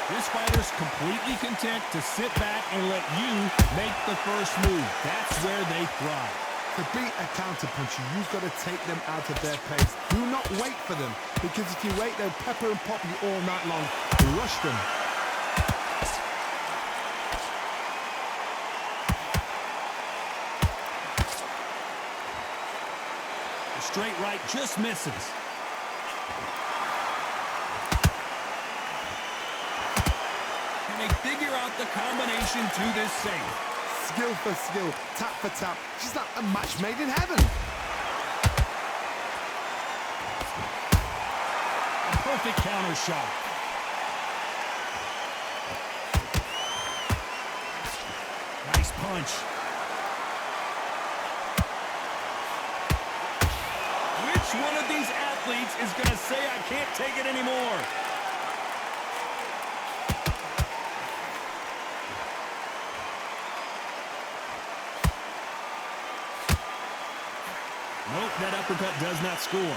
This fighter's completely content to sit back and let you make the first move. That's where they thrive. To beat a counterpuncher, you've got to take them out of their pace. Do not wait for them, because if you wait, they'll pepper and pop you all night long. Rush them. The straight right just misses. Can they figure out the combination to this save? Skill for skill, tap for tap. She's like a match made in heaven. A perfect counter shot. Nice punch. Which one of these athletes is going to say, I can't take it anymore? Nope, that uppercut does not score.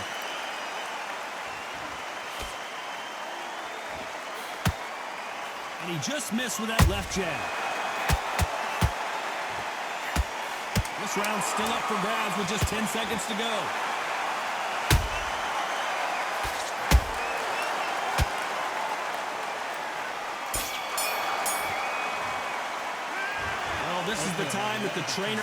And he just missed with that left jab. This round's still up for grabs with just 10 seconds to go. Well, this is the time that the trainer...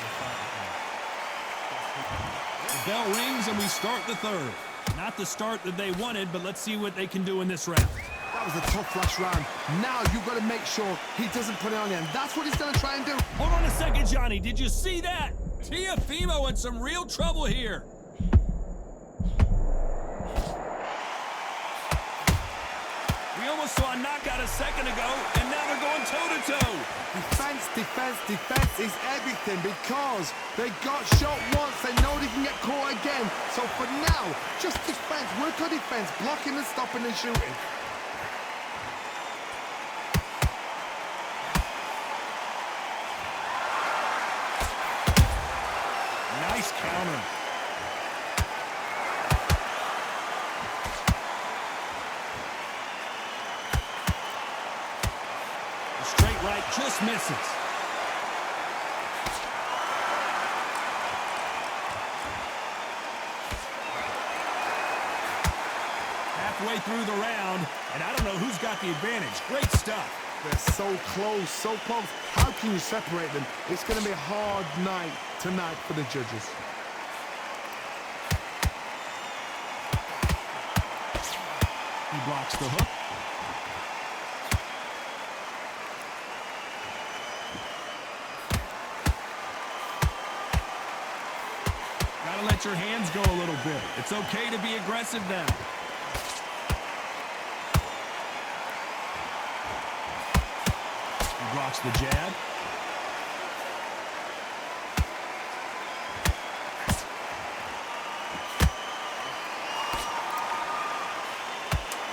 The bell rings and we start the third. Not the start that they wanted, but let's see what they can do in this round. That was a tough last round. Now you've got to make sure he doesn't put it on you, and that's what he's going to try and do. Hold on a second, Johnny. Did you see that? Teofimo in some real trouble here. We almost saw a knockout a second ago, and now they're going toe-to-toe. Defense, defense, defense is everything, because they got shot once. They know they can get caught again. So for now, just defense. Work on defense, blocking and stopping and shooting. Nice counter. The straight right just misses. Halfway through the round, and I don't know who's got the advantage. Great stuff. They're so close, so close. How can you separate them? It's going to be a hard night tonight for the judges. He blocks the hook. Gotta let your hands go a little bit. It's okay to be aggressive now. Blocks the jab.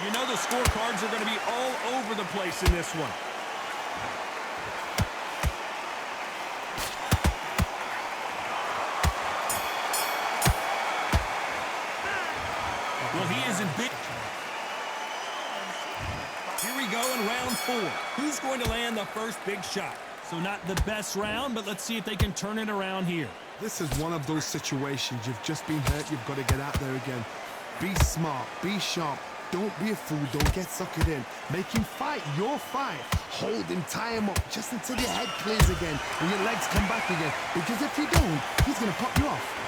You know the scorecards are going to be all over the place in this one. Well, he is in big... Here we go in round 4. Who's going to land the first big shot? So not the best round, but let's see if they can turn it around here. This is one of those situations. You've just been hurt. You've got to get out there again. Be smart. Be sharp. Don't be a fool. Don't get suckered in. Make him fight your fight. Hold him, tie him up, just until your head clears again and your legs come back again. Because if you don't, he's going to pop you off.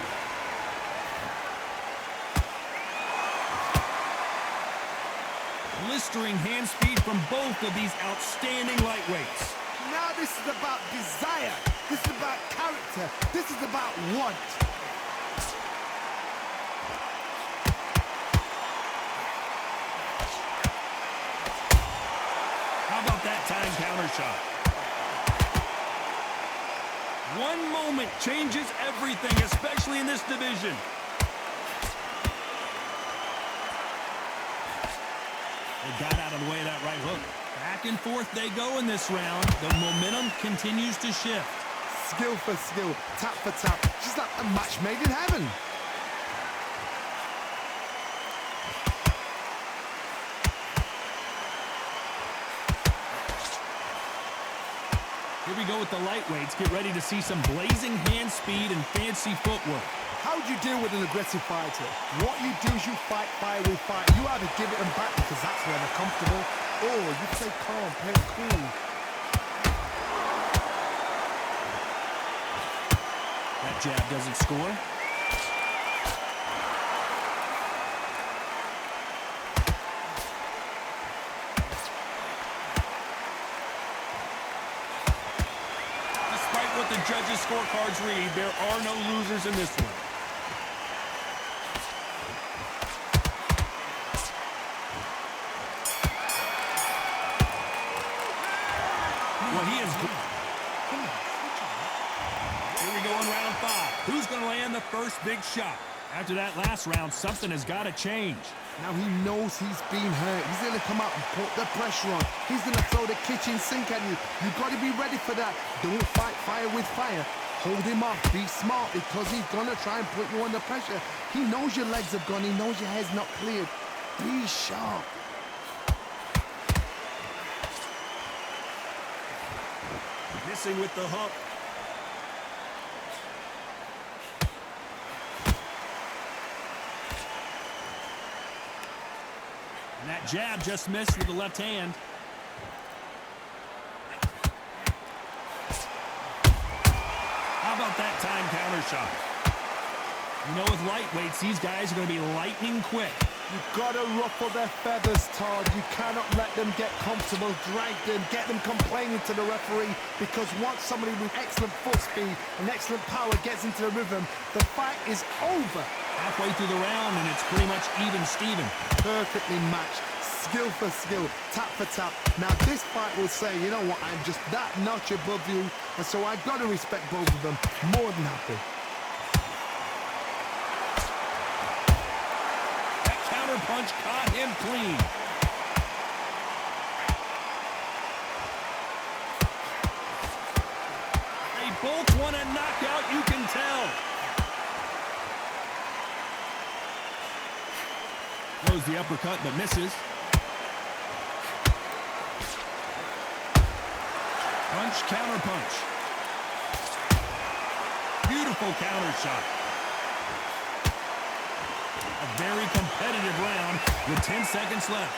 Blistering hand speed from both of these outstanding lightweights. Now this is about desire. This is about character. This is about want. How about that time counter shot? One moment changes everything, especially in this division. They got out of the way of that right hook. Back and forth they go in this round. The momentum continues to shift. Skill for skill, tap for tap. She's like a match made in heaven. Here we go with the lightweights. Get ready to see some blazing hand speed and fancy footwork. How do you deal with an aggressive fighter? What you do is you fight fire with fire. You either give it them back because that's where they're comfortable, or you play calm, play cool. That jab doesn't score. Despite what the judges' scorecards read, there are no losers in this one. Well, he is good. Here we go in round 5. Who's going to land the first big shot? After that last round, something has got to change. Now he knows he's been hurt. He's going to come out and put the pressure on. He's going to throw the kitchen sink at you. You've got to be ready for that. Don't fight fire with fire. Hold him off. Be smart because he's going to try and put you under pressure. He knows your legs have gone. He knows your head's not cleared. Be sharp. Missing with the hook. And that jab just missed with the left hand. How about that time counter shot? You know, with lightweights, these guys are going to be lightning quick. You've got to ruffle their feathers, Todd. You cannot let them get comfortable, drag them, get them complaining to the referee, because once somebody with excellent foot speed and excellent power gets into the rhythm, the fight is over. Halfway through the round, and it's pretty much even Steven. Perfectly matched, skill for skill, tap for tap. Now this fight will say, you know what, I'm just that notch above you, and so I've got to respect both of them. More than happy. Punch caught him clean. They both want a knockout, you can tell. Throws the uppercut but misses. Punch, counter punch. Beautiful counter shot. A very competitive round with 10 seconds left.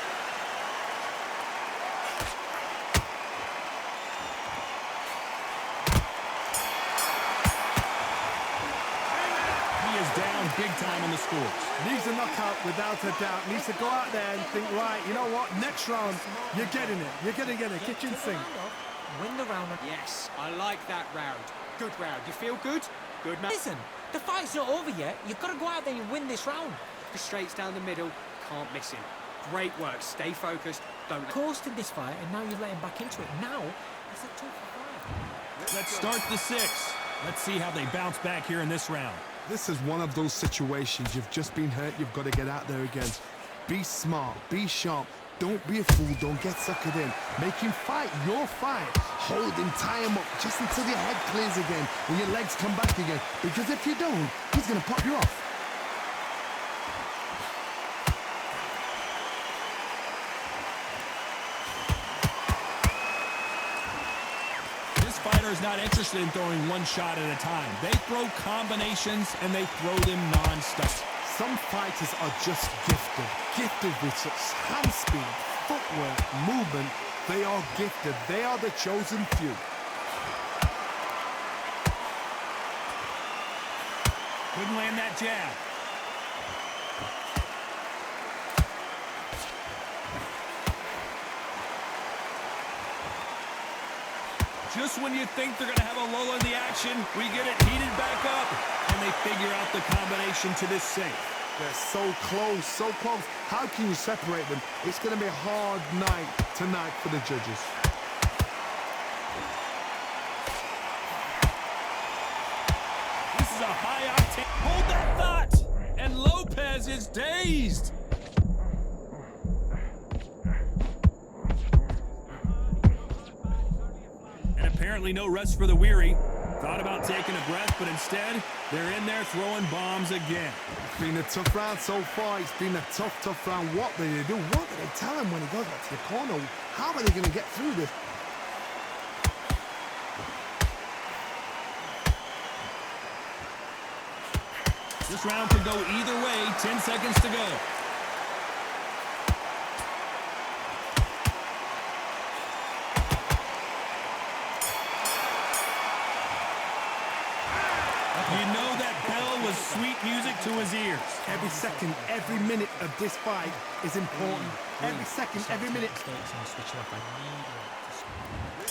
He is down big time on the scores. Needs a knockout without a doubt. Needs to go out there and think, right, you know what, next round, you're getting it. You're going to get a kitchen sink. Win the round. Yes, I like that round. Good round. You feel good? Good, man. Listen, the fight's not over yet. You've got to go out there and win this round. The straights down the middle, can't miss him. Great work. Stay focused. Don't. Coasted this fight, and now you're letting back into it. Now it's a tough fight. Let's start the 6. Let's see how they bounce back here in this round. This is one of those situations. You've just been hurt. You've got to get out there again. Be smart. Be sharp. Don't be a fool. Don't get suckered in. Make him fight your fight. Hold him, tie him up just until your head clears again and your legs come back again. Because if you don't, he's going to pop you off. This fighter is not interested in throwing one shot at a time. They throw combinations and they throw them non-stop. Some fighters are just gifted with such hand speed, footwork, movement. They are gifted. They are the chosen few. Couldn't land that jab. Just when you think they're going to have a lull in the action, we get it heated back up, and they figure out the combination to this safe. They're so close, so close. How can you separate them? It's going to be a hard night tonight for the judges. This is a high octane. Hold that thought! And Lopez is dazed. And apparently no rest for the weary. Thought about taking a breath, but instead, they're in there throwing bombs again. It's been a tough round so far. It's been a tough round. What do they do? What do they tell him when he goes back to the corner? How are they going to get through this? This round could go either way. 10 seconds to go. You know that bell was sweet music to his ears. Every second, every minute of this fight is important. Every second, every minute.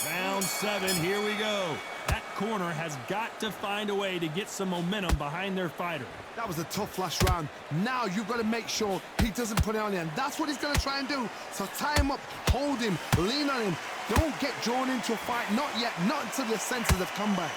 Round 7, here we go. That corner has got to find a way to get some momentum behind their fighter. That was a tough last round. Now you've got to make sure he doesn't put it on you, and that's what he's going to try and do. So tie him up, hold him, lean on him. Don't get drawn into a fight. Not yet, not until your senses have come back.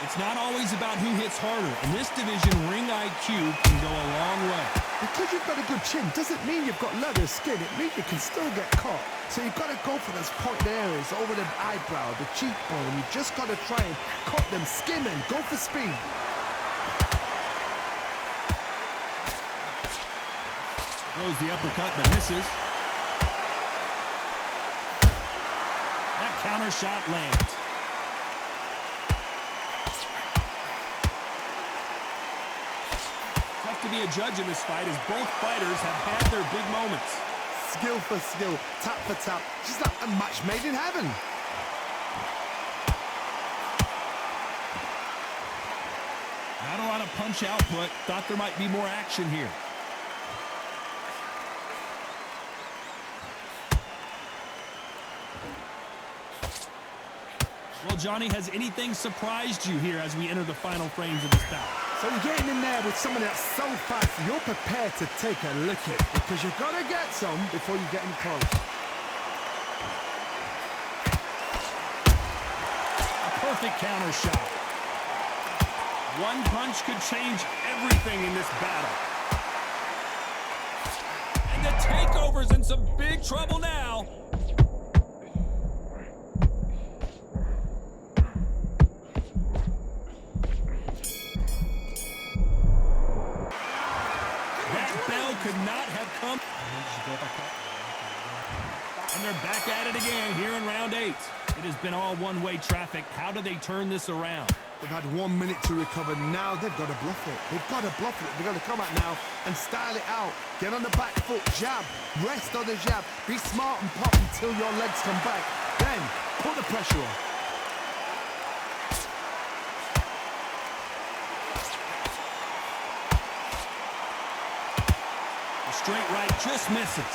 It's not always about who hits harder. In this division, ring IQ can go a long way. Because you've got a good chin doesn't mean you've got leather skin. It means you can still get caught. So you've got to go for those point areas, over the eyebrow, the cheekbone. You just got to try and cut them, skim them, go for speed. Throws the uppercut, but misses. That counter shot lands. To be a judge in this fight as both fighters have had their big moments. Skill for skill, tap for tap, just like a match made in heaven. Not a lot of punch output. Thought there might be more action here. Well, Johnny, has anything surprised you here as we enter the final frames of this bout? So you're getting in there with someone that's so fast, you're prepared to take a licking because you've got to get some before you get in close. A perfect counter shot. One punch could change everything in this battle. And the takeover's in some big trouble now. Could not have come. And they're back at it again here in round 8. It has been all one-way traffic. How do they turn this around? They've had 1 minute to recover. Now they've got to bluff it. They've got to bluff it. They've got to come out now and style it out. Get on the back foot, jab, rest on the jab. Be smart and pop until your legs come back. Then put the pressure on. Straight right just misses.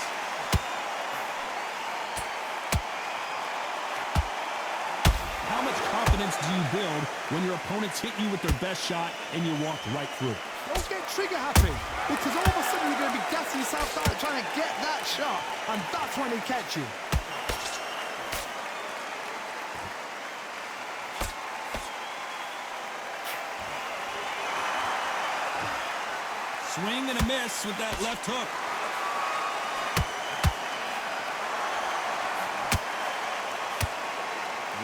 How much confidence do you build when your opponents hit you with their best shot and you walk right through? Don't get trigger happy, because all of a sudden you're going to be gassing yourself out trying to get that shot, and that's when they catch you. Swing and a miss with that left hook.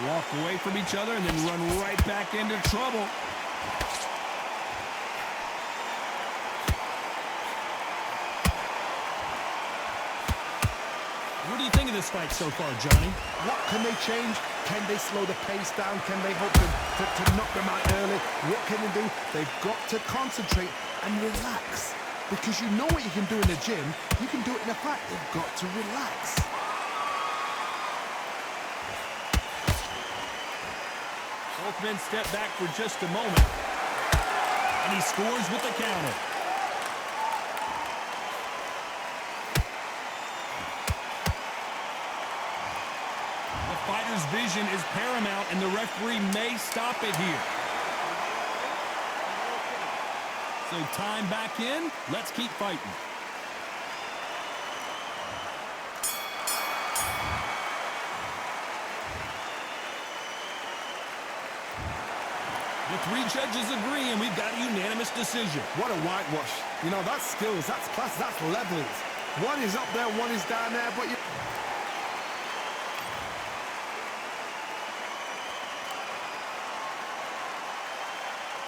Walk away from each other and then run right back into trouble. What do you think of this fight so far, Johnny? What can they change? Can they slow the pace down? Can they hope to knock them out early? What can they do? They've got to concentrate and relax. Because you know what you can do in the gym, you can do it in a fight. They've got to relax. Both men step back for just a moment. And he scores with the counter. The fighter's vision is paramount, and the referee may stop it here. So time back in. Let's keep fighting. The 3 judges agree, and we've got a unanimous decision. What a whitewash. You know, that's skills, that's class, that's levels. One is up there, one is down there, but you...